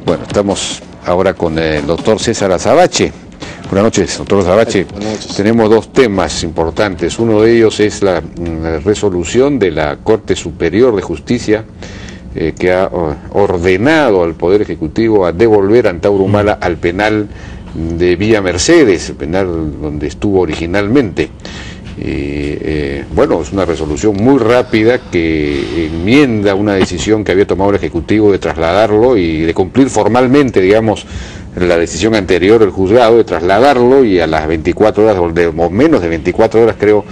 Bueno, estamos ahora con el doctor César Azabache. Buenas noches, doctor Azabache. Buenas noches. Tenemos dos temas importantes. Uno de ellos es la resolución de la Corte Superior de Justicia que ha ordenado al Poder Ejecutivo a devolver a Antauro Humala al penal de Villa Mercedes, el penal donde estuvo originalmente. Bueno, es una resolución muy rápida que enmienda una decisión que había tomado el Ejecutivo de trasladarlo y de cumplir formalmente, digamos, la decisión anterior del juzgado, de trasladarlo y a las 24 horas, o menos de 24 horas creo,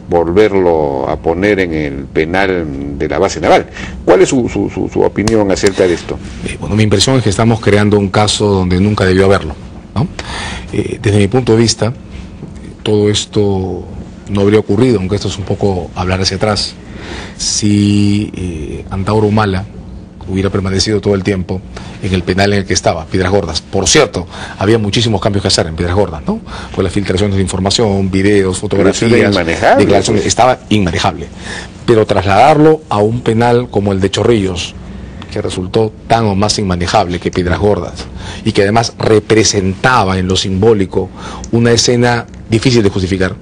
volverlo a poner en el penal de la base naval. ¿Cuál es su opinión acerca de esto? Bueno, mi impresión es que estamos creando un caso donde nunca debió haberlo, ¿no? Desde mi punto de vista, todo esto no habría ocurrido, aunque esto es un poco hablar hacia atrás, si Antauro Humala hubiera permanecido todo el tiempo en el penal en el que estaba, Piedras Gordas. Por cierto, había muchísimos cambios que hacer en Piedras Gordas, ¿no? Fue las filtraciones de información, videos, fotografías, declaraciones, estaba inmanejable. Pero trasladarlo a un penal como el de Chorrillos, que resultó tan o más inmanejable que Piedras Gordas, y que además representaba en lo simbólico una escena difícil de justificar,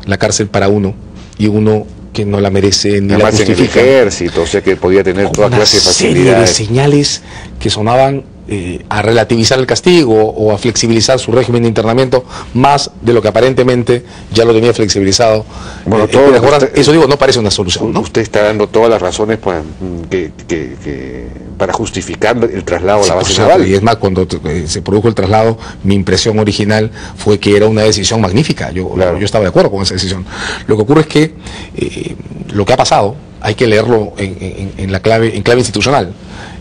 la cárcel para uno, y uno que no la merece ni la justifica. En el ejército, o sea que podía tener toda clase de facilidades. Una serie de señales que sonaban a relativizar el castigo o a flexibilizar su régimen de internamiento más de lo que aparentemente ya lo tenía flexibilizado. Bueno, eso digo, no parece una solución, ¿no? Usted está dando todas las razones para justificar el traslado a la base naval. Y es más, cuando se produjo el traslado, mi impresión original fue que era una decisión magnífica. Yo estaba de acuerdo con esa decisión. Lo que ocurre es que lo que ha pasado hay que leerlo en clave institucional.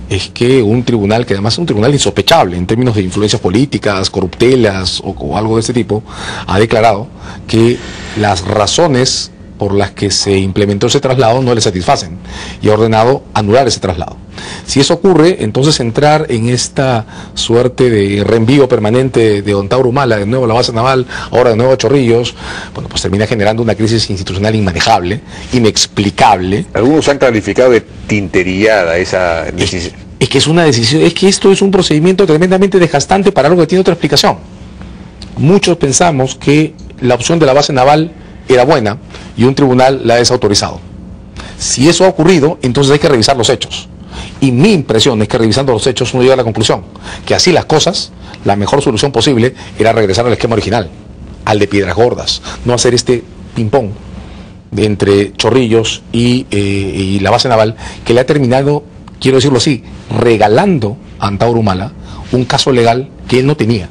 Es que un tribunal, que además es un tribunal insospechable en términos de influencias políticas, corruptelas o algo de ese tipo, ha declarado que las razones por las que se implementó ese traslado no le satisfacen y ha ordenado anular ese traslado. Si eso ocurre, entonces entrar en esta suerte de reenvío permanente de Antauro Humala, de nuevo a la base naval, ahora de nuevo a Chorrillos, bueno, pues termina generando una crisis institucional inmanejable, inexplicable. Algunos han calificado de tinterillada esa decisión. Es que es una decisión, es que esto es un procedimiento tremendamente desgastante para algo que tiene otra explicación. Muchos pensamos que la opción de la base naval era buena y un tribunal la ha desautorizado. Si eso ha ocurrido, entonces hay que revisar los hechos. Y mi impresión es que revisando los hechos uno llega a la conclusión que así las cosas, la mejor solución posible era regresar al esquema original, al de Piedras Gordas, no hacer este ping-pong entre Chorrillos y la base naval, que le ha terminado, quiero decirlo así, regalando a Antauro Humala un caso legal que él no tenía.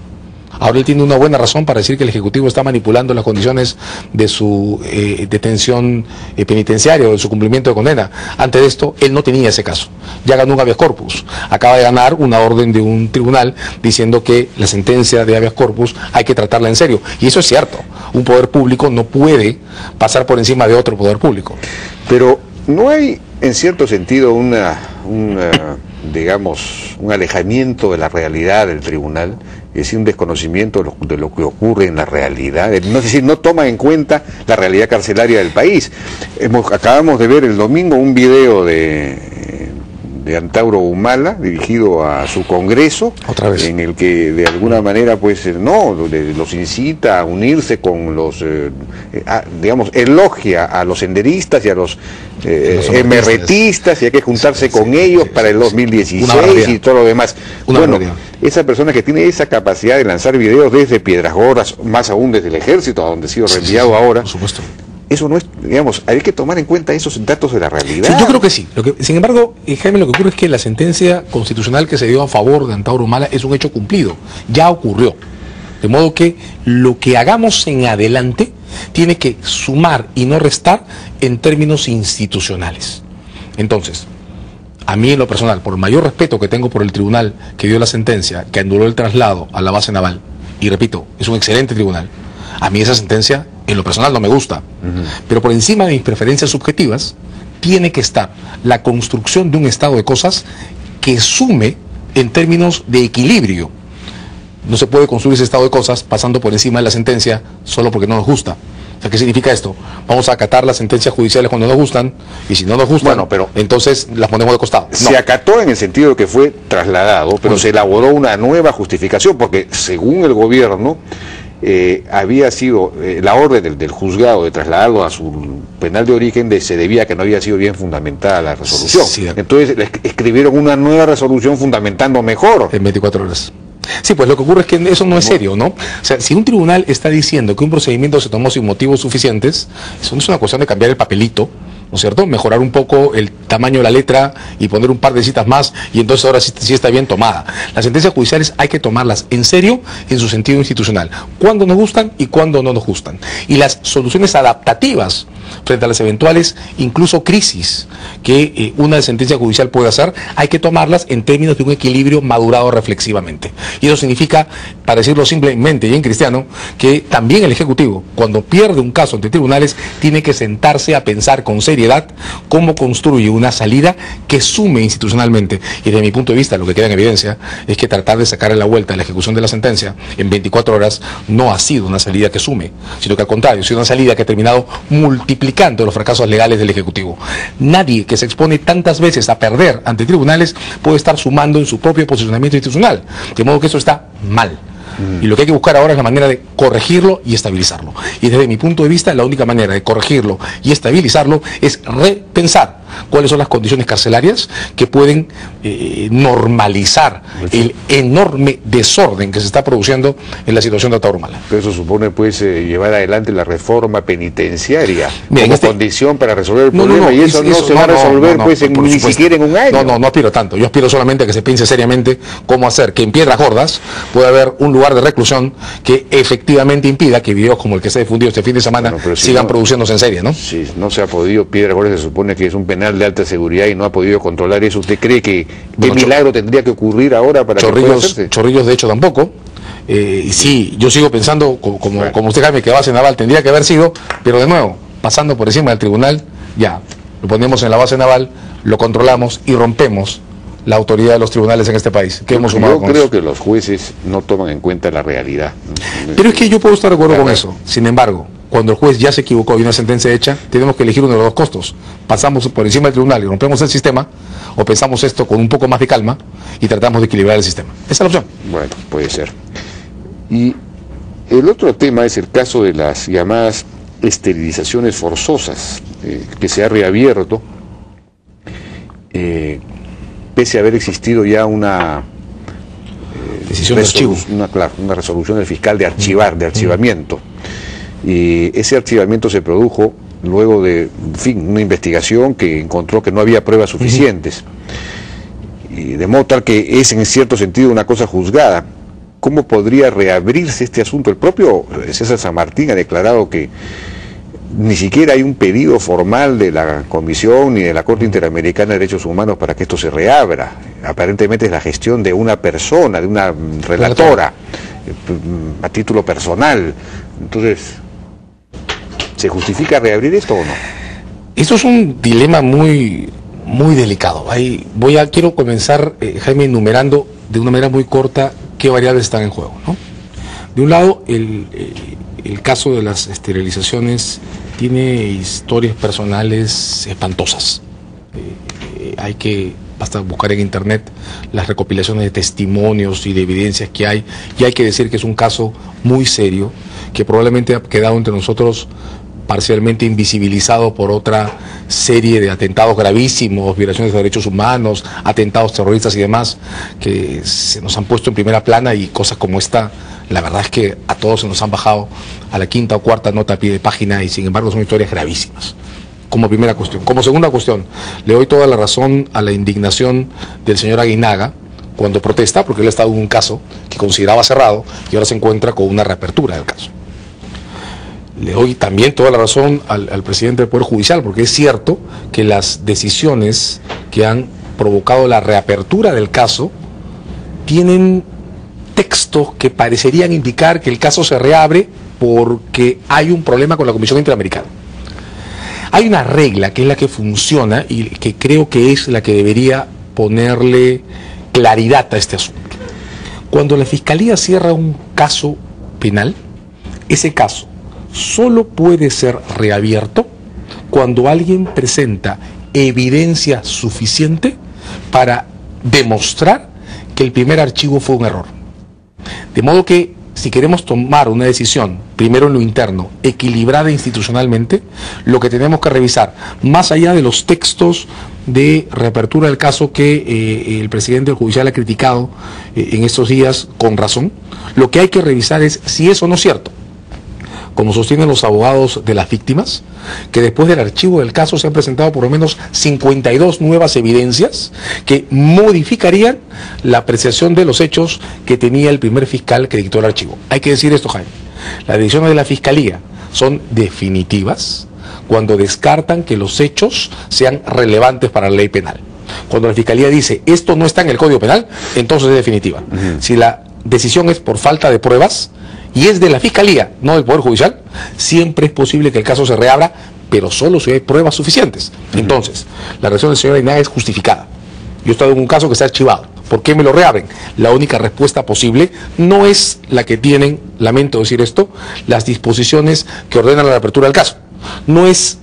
Ahora él tiene una buena razón para decir que el Ejecutivo está manipulando las condiciones de su detención penitenciaria o de su cumplimiento de condena. Antes de esto, él no tenía ese caso. Ya ganó un habeas corpus. Acaba de ganar una orden de un tribunal diciendo que la sentencia de habeas corpus hay que tratarla en serio. Y eso es cierto. Un poder público no puede pasar por encima de otro poder público. Pero no hay, en cierto sentido, digamos, un alejamiento de la realidad del tribunal, es decir, un desconocimiento de lo que ocurre en la realidad, es decir, no toma en cuenta la realidad carcelaria del país. Acabamos de ver el domingo un video de Antauro Humala dirigido a su congreso, otra vez, en el que de alguna manera pues los incita a unirse con los digamos, elogia a los senderistas y a los emerretistas, y hay que juntarse con ellos para el 2016 y todo lo demás. Bueno, esa persona que tiene esa capacidad de lanzar videos desde Piedras Gordas, más aún desde el ejército, a donde ha sido reenviado ahora, por supuesto. Eso no es, digamos, hay que tomar en cuenta esos datos de la realidad. Sí, yo creo que sí. Sin embargo, Jaime, lo que ocurre es que la sentencia constitucional que se dio a favor de Antauro Humala es un hecho cumplido. Ya ocurrió. De modo que lo que hagamos en adelante tiene que sumar y no restar en términos institucionales. Entonces, a mí en lo personal, por el mayor respeto que tengo por el tribunal que dio la sentencia, que anuló el traslado a la base naval, y repito, es un excelente tribunal, a mí esa sentencia en lo personal no me gusta, pero por encima de mis preferencias subjetivas tiene que estar la construcción de un estado de cosas que sume en términos de equilibrio. No se puede construir ese estado de cosas pasando por encima de la sentencia solo porque no nos gusta. O sea, ¿qué significa esto? Vamos a acatar las sentencias judiciales cuando nos gustan, y si no nos gustan, bueno, pero entonces las ponemos de costado. No. Se acató en el sentido de que fue trasladado, pero se elaboró una nueva justificación, porque según el gobierno había sido la orden del juzgado de trasladarlo a su penal de origen, se debía a que no había sido bien fundamentada la resolución. Sí, entonces escribieron una nueva resolución fundamentando mejor. En 24 horas. Sí, pues lo que ocurre es que eso no es serio, ¿no? O sea, si un tribunal está diciendo que un procedimiento se tomó sin motivos suficientes, eso no es una cuestión de cambiar el papelito, ¿no es cierto? Mejorar un poco el tamaño de la letra y poner un par de citas más, y entonces ahora sí está bien tomada. Las sentencias judiciales hay que tomarlas en serio en su sentido institucional, cuando nos gustan y cuando no nos gustan. Y las soluciones adaptativas frente a las eventuales, incluso crisis, que una sentencia judicial puede hacer, hay que tomarlas en términos de un equilibrio madurado reflexivamente. Y eso significa, para decirlo simplemente y en cristiano, que también el Ejecutivo, cuando pierde un caso ante tribunales, tiene que sentarse a pensar con seriedad cómo construye una salida que sume institucionalmente. Y desde mi punto de vista, lo que queda en evidencia es que tratar de sacarle la vuelta a la ejecución de la sentencia en 24 horas no ha sido una salida que sume, sino que al contrario, ha sido una salida que ha terminado multiplicando los fracasos legales del Ejecutivo. Nadie que se expone tantas veces a perder ante tribunales puede estar sumando en su propio posicionamiento institucional, de modo que eso está mal. Y lo que hay que buscar ahora es la manera de corregirlo y estabilizarlo. Y desde mi punto de vista, la única manera de corregirlo y estabilizarlo es repensar cuáles son las condiciones carcelarias que pueden normalizar el enorme desorden que se está produciendo en la situación de Ataurumala. Pero eso supone pues llevar adelante la reforma penitenciaria como condición para resolver el problema, y eso no se va a resolver ni siquiera en un año. No aspiro tanto. Yo aspiro solamente a que se piense seriamente cómo hacer que en Piedras Gordas pueda haber un lugar de reclusión que efectivamente impida que videos como el que se ha difundido este fin de semana sigan produciéndose en serie, ¿no? Si no se ha podido, Piedras Gordas se supone que es un penal de alta seguridad y no ha podido controlar eso. ¿Usted cree que qué milagro tendría que ocurrir ahora para que pueda hacerse? Chorrillos de hecho tampoco. Sí, yo sigo pensando, como usted, Jaime, que base naval tendría que haber sido, pero de nuevo, pasando por encima del tribunal, ya, lo ponemos en la base naval, lo controlamos y rompemos la autoridad de los tribunales en este país. ¿Qué hemos sumado con eso? Yo creo que los jueces no toman en cuenta la realidad. Pero es que yo puedo estar de acuerdo con eso. Sin embargo, cuando el juez ya se equivocó y una sentencia hecha, tenemos que elegir uno de los dos costos. Pasamos por encima del tribunal y rompemos el sistema, o pensamos esto con un poco más de calma y tratamos de equilibrar el sistema. Esa es la opción. Bueno, puede ser. Y el otro tema es el caso de las llamadas esterilizaciones forzosas, que se ha reabierto, pese a haber existido ya una decisión de archivo, una resolución del fiscal de archivamiento. Y ese archivamiento se produjo luego de, una investigación que encontró que no había pruebas suficientes. Y de modo tal que es en cierto sentido una cosa juzgada. ¿Cómo podría reabrirse este asunto? El propio César San Martín ha declarado que ni siquiera hay un pedido formal de la Comisión ni de la Corte Interamericana de Derechos Humanos para que esto se reabra. Aparentemente es la gestión de una persona, de una relatora, a título personal. Entonces, ¿se justifica reabrir esto o no? Esto es un dilema muy delicado. Quiero comenzar, Jaime, enumerando de una manera muy corta qué variables están en juego, ¿no? De un lado, el caso de las esterilizaciones tiene historias personales espantosas. Basta buscar en internet las recopilaciones de testimonios y de evidencias que hay, y hay que decir que es un caso muy serio, que probablemente ha quedado entre nosotros parcialmente invisibilizado por otra serie de atentados gravísimos, violaciones de derechos humanos, atentados terroristas y demás, que se nos han puesto en primera plana, y cosas como esta, la verdad es que a todos se nos han bajado a la quinta o cuarta nota a pie de página, y sin embargo son historias gravísimas. Como primera cuestión. Como segunda cuestión, le doy toda la razón a la indignación del señor Aguinaga cuando protesta, porque él ha estado en un caso que consideraba cerrado y ahora se encuentra con una reapertura del caso. Le doy también toda la razón al presidente del Poder Judicial, porque es cierto que las decisiones que han provocado la reapertura del caso tienen textos que parecerían indicar que el caso se reabre porque hay un problema con la Comisión Interamericana. Hay una regla que es la que funciona y que creo que es la que debería ponerle claridad a este asunto. Cuando la Fiscalía cierra un caso penal, ese caso solo puede ser reabierto cuando alguien presenta evidencia suficiente para demostrar que el primer archivo fue un error. De modo que, si queremos tomar una decisión, primero en lo interno, equilibrada institucionalmente, lo que tenemos que revisar, más allá de los textos de reapertura del caso que el presidente del judicial ha criticado en estos días con razón, lo que hay que revisar es si eso no es cierto, como sostienen los abogados de las víctimas, que después del archivo del caso se han presentado por lo menos 52 nuevas evidencias que modificarían la apreciación de los hechos que tenía el primer fiscal que dictó el archivo. Hay que decir esto, Jaime, las decisiones de la Fiscalía son definitivas cuando descartan que los hechos sean relevantes para la ley penal. Cuando la Fiscalía dice, esto no está en el Código Penal, entonces es definitiva. Si la decisión es por falta de pruebas, y es de la Fiscalía, no del Poder Judicial, siempre es posible que el caso se reabra, pero solo si hay pruebas suficientes. Entonces, la reacción del señor Aguinaga es justificada. Yo he estado en un caso que se ha archivado. ¿Por qué me lo reabren? La única respuesta posible no es la que tienen, lamento decir esto, las disposiciones que ordenan la reapertura del caso. No es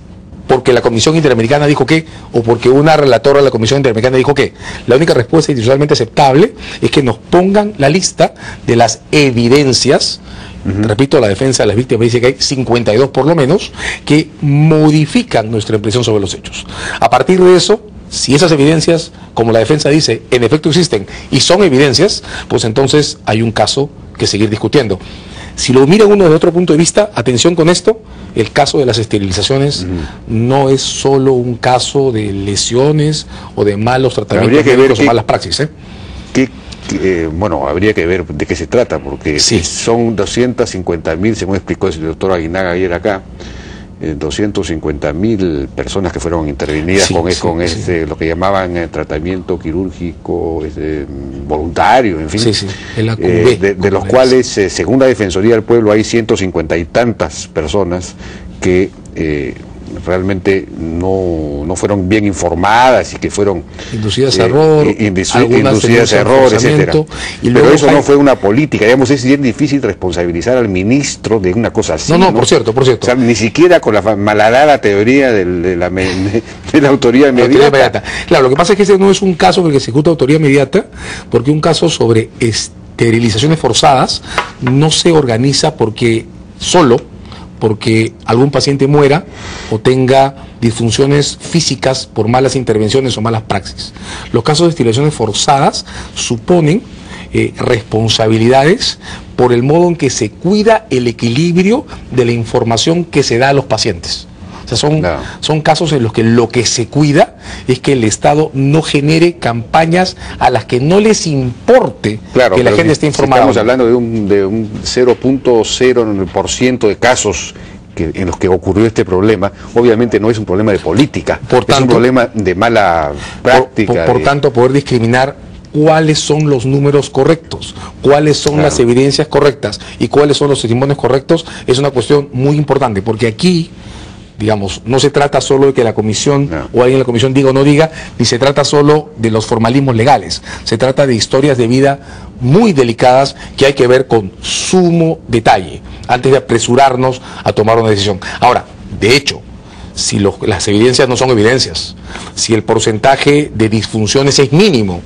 porque la Comisión Interamericana dijo que, o porque una relatora de la Comisión Interamericana dijo que. La única respuesta institucionalmente aceptable es que nos pongan la lista de las evidencias. Repito, la defensa de las víctimas dice que hay 52 por lo menos que modifican nuestra impresión sobre los hechos. A partir de eso, si esas evidencias, como la defensa dice, en efecto existen y son evidencias, pues entonces hay un caso que seguir discutiendo. Si lo mira uno desde otro punto de vista, atención con esto, el caso de las esterilizaciones no es solo un caso de lesiones o de malos tratamientos médicos o malas praxis. Bueno, habría que ver de qué se trata, porque son 250.000, según explicó el doctor Aguinaga ayer acá, 250.000 personas que fueron intervenidas con lo que llamaban tratamiento quirúrgico voluntario, en fin, de los cuales, según la Defensoría del Pueblo, hay 150 y tantas personas que realmente no fueron bien informadas y que fueron inducidas a error, inducidas a error, etcétera. Pero eso no fue una política, digamos, es bien difícil responsabilizar al ministro de una cosa así. No, por cierto. O sea, ni siquiera con la malhadada teoría de la autoría inmediata. Claro, lo que pasa es que ese no es un caso que se ejecuta autoría inmediata, porque un caso sobre esterilizaciones forzadas no se organiza porque algún paciente muera o tenga disfunciones físicas por malas intervenciones o malas praxis. Los casos de esterilizaciones forzadas suponen responsabilidades por el modo en que se cuida el equilibrio de la información que se da a los pacientes. O sea, son casos en los que lo que se cuida es que el Estado no genere campañas a las que no les importe que la gente esté informada. Estamos hablando de un 0.0% de casos en los que ocurrió este problema. Obviamente no es un problema de política, es un problema de mala práctica. Por tanto, poder discriminar cuáles son los números correctos, cuáles son las evidencias correctas y cuáles son los testimonios correctos es una cuestión muy importante, porque aquí, digamos, no se trata solo de que la comisión o alguien en la comisión diga o no diga, ni se trata solo de los formalismos legales, se trata de historias de vida muy delicadas que hay que ver con sumo detalle antes de apresurarnos a tomar una decisión. Ahora, de hecho, si las evidencias no son evidencias, si el porcentaje de disfunciones es mínimo,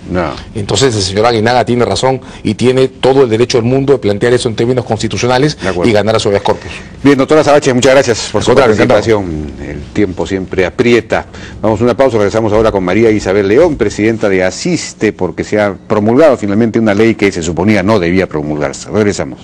entonces el señor Aguinaga tiene razón y tiene todo el derecho del mundo de plantear eso en términos constitucionales y ganar a su habeas corpus. Bien, doctora Sabache, muchas gracias por su participación. El tiempo siempre aprieta. Vamos a una pausa, regresamos ahora con María Isabel León, presidenta de Asiste, porque se ha promulgado finalmente una ley que se suponía no debía promulgarse. Regresamos.